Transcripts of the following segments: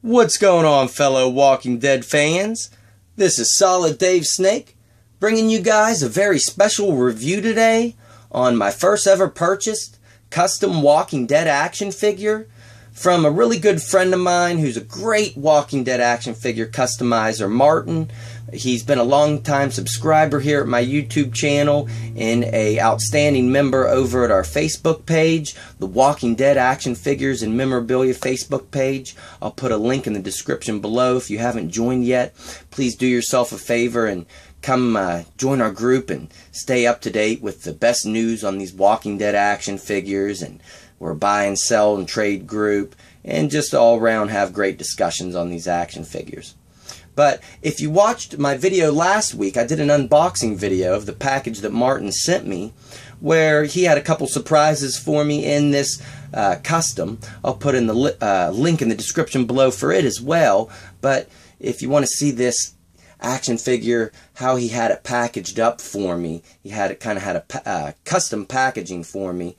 What's going on, fellow Walking Dead fans? This is Solid Dave Snake, bringing you guys a very special review today on my first ever purchased custom Walking Dead action figure from a really good friend of mine who's a great Walking Dead action figure customizer, Martin. He's been a long-time subscriber here at my YouTube channel and a outstanding member over at our Facebook page, the Walking Dead Action Figures and Memorabilia Facebook page. I'll put a link in the description below. If you haven't joined yet, please do yourself a favor and come join our group and stay up to date with the best news on these Walking Dead action figures. And we're a buy and sell and trade group and just all around have great discussions on these action figures. But if you watched my video last week, I did an unboxing video of the package that Martin sent me, where he had a couple surprises for me in this custom. I'll put in the link in the description below for it as well. But if you want to see this action figure, how he had it packaged up for me, he had it kind of had a custom packaging for me.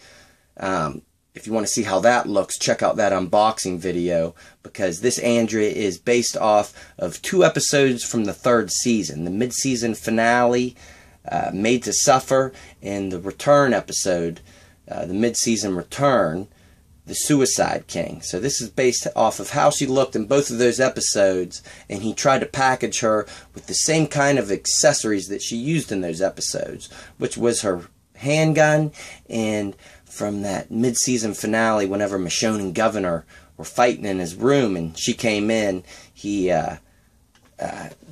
If you want to see how that looks, check out that unboxing video, because this Andrea is based off of 2 episodes from the 3rd season. The mid-season finale, Made to Suffer, and the return episode, the mid-season return, The Suicide King. So this is based off of how she looked in both of those episodes, and he tried to package her with the same kind of accessories that she used in those episodes, which was her handgun. And from that mid-season finale, whenever Michonne and Governor were fighting in his room and she came in, he got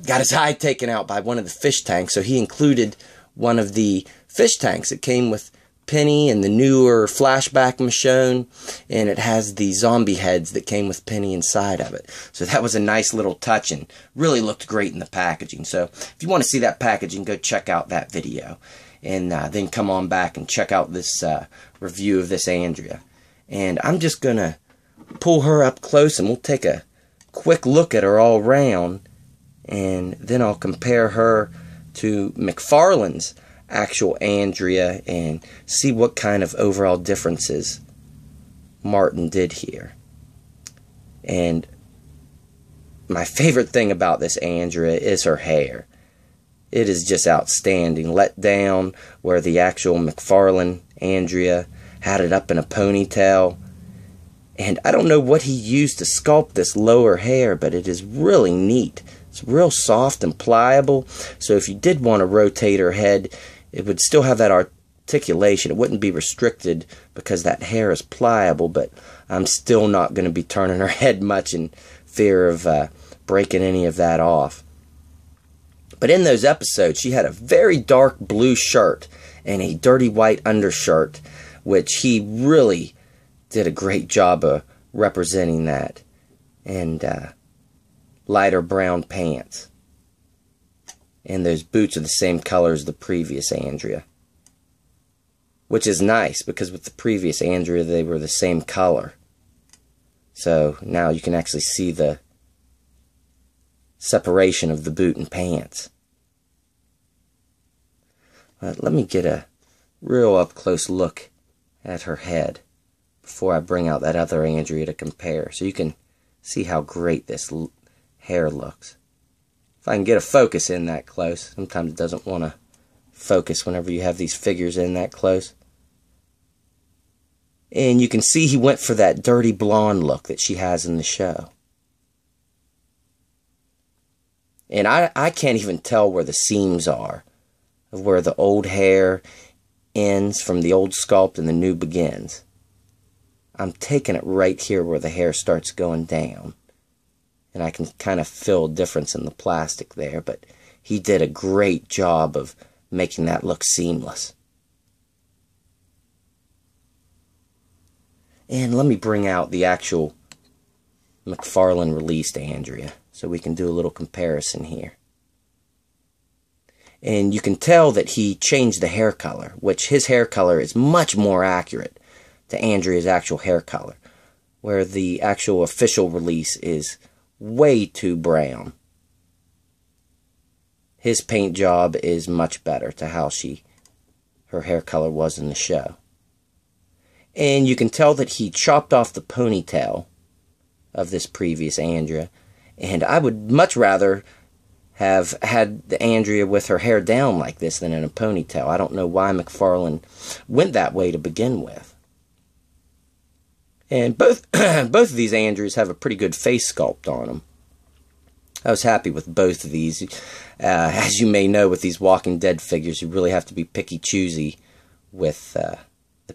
his eye taken out by one of the fish tanks. So he included one of the fish tanks that came with Penny and the newer flashback Michonne, and it has the zombie heads that came with Penny inside of it. So that was a nice little touch and really looked great in the packaging. So if you want to see that packaging, go check out that video. And then come on back and check out this review of this Andrea. And I'm just going to pull her up close and we'll take a quick look at her all around. And then I'll compare her to McFarlane's actual Andrea and see what kind of overall differences Martin did here. And my favorite thing about this Andrea is her hair. It is just outstanding. Let down where the actual McFarlane Andrea had it up in a ponytail. And I don't know what he used to sculpt this lower hair, but it is really neat. It's real soft and pliable. So if you did want to rotate her head, it would still have that articulation. It wouldn't be restricted because that hair is pliable, but I'm still not going to be turning her head much in fear of breaking any of that off. But in those episodes, she had a very dark blue shirt and a dirty white undershirt, which he really did a great job of representing that. And lighter brown pants. And those boots are the same color as the previous Andrea. Which is nice, because with the previous Andrea, they were the same color. So now you can actually see the separation of the boot and pants. Let me get a real up-close look at her head before I bring out that other Andrea to compare, so you can see how great this hair looks. If I can get a focus in that close. Sometimes it doesn't want to focus whenever you have these figures in that close. And you can see he went for that dirty blonde look that she has in the show. And I can't even tell where the seams are, of where the old hair ends from the old sculpt and the new begins. I'm taking it right here where the hair starts going down. And I can kind of feel a difference in the plastic there, but he did a great job of making that look seamless. And let me bring out the actual McFarlane released Andrea, so we can do a little comparison here. And you can tell that he changed the hair color, which his hair color is much more accurate to Andrea's actual hair color, where the actual official release is way too brown. His paint job is much better to how her hair color was in the show. And you can tell that he chopped off the ponytail of this previous Andrea. And I would much rather have had the Andrea with her hair down like this than in a ponytail. I don't know why McFarlane went that way to begin with. And both of these Andreas have a pretty good face sculpt on them. I was happy with both of these. As you may know, with these Walking Dead figures, you really have to be picky-choosy with the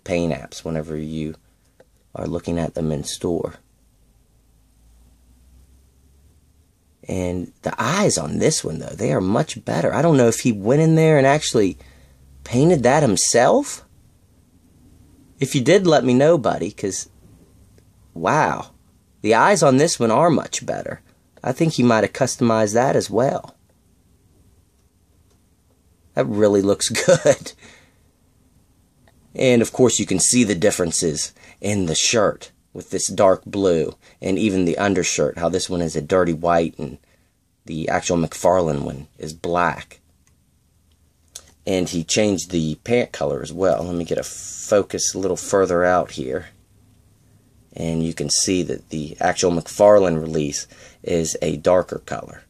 paint apps whenever you are looking at them in store. And the eyes on this one, though, they are much better. I don't know if he went in there and actually painted that himself. If you did, let me know, buddy, because, wow, the eyes on this one are much better. I think he might have customized that as well. That really looks good. And, of course, you can see the differences in the shirt with this dark blue, and even the undershirt, how this one is a dirty white and the actual McFarlane one is black. And he changed the pant color as well. Let me get a focus a little further out here. And you can see that the actual McFarlane release is a darker color,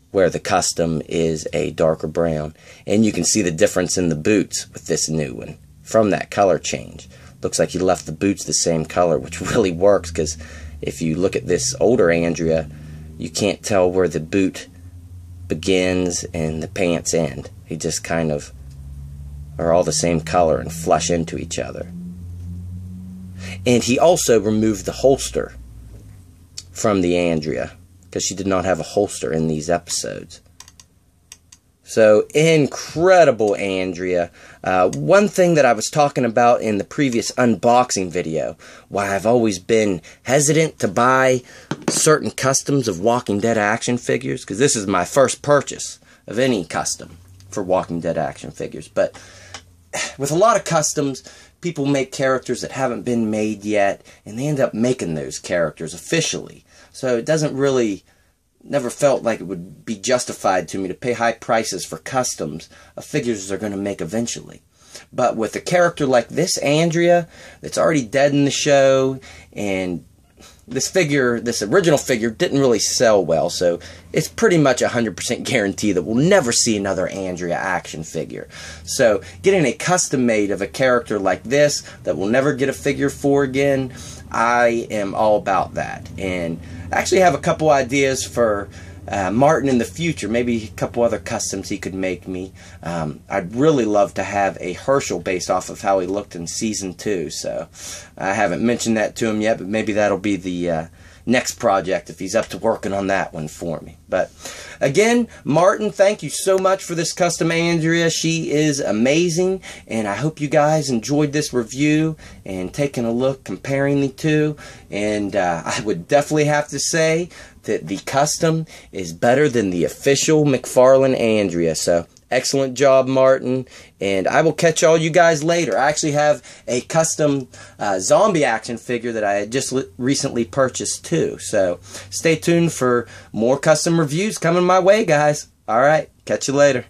where the custom is a darker brown. And you can see the difference in the boots with this new one from that color change. Looks like he left the boots the same color, which really works, because if you look at this older Andrea, you can't tell where the boot begins and the pants end. They just kind of are all the same color and flush into each other. And he also removed the holster from the Andrea, because she did not have a holster in these episodes. So, incredible Andrea. One thing that I was talking about in the previous unboxing video, why I've always been hesitant to buy certain customs of Walking Dead action figures, because this is my first purchase of any custom for Walking Dead action figures. But with a lot of customs, people make characters that haven't been made yet, and they end up making those characters officially. So it doesn't really... never felt like it would be justified to me to pay high prices for customs of figures they're going to make eventually. But with a character like this Andrea, that's already dead in the show, and this figure, this original figure, didn't really sell well, so it's pretty much 100% guarantee that we'll never see another Andrea action figure. So getting a custom made of a character like this that we'll never get a figure for again, I am all about that. And I actually have a couple ideas for Martin in the future, maybe a couple other customs he could make me. I'd really love to have a Herschel based off of how he looked in Season 2, so I haven't mentioned that to him yet, but maybe that'll be the next project if he's up to working on that one for me. But again, Martin, thank you so much for this custom Andrea. She is amazing, and I hope you guys enjoyed this review and taking a look, comparing the two. And I would definitely have to say that the custom is better than the official McFarlane Andrea. So excellent job, Martin, and I will catch all you guys later. I actually have a custom zombie action figure that I had just recently purchased too. So stay tuned for more custom reviews coming my way, guys. Alright, catch you later.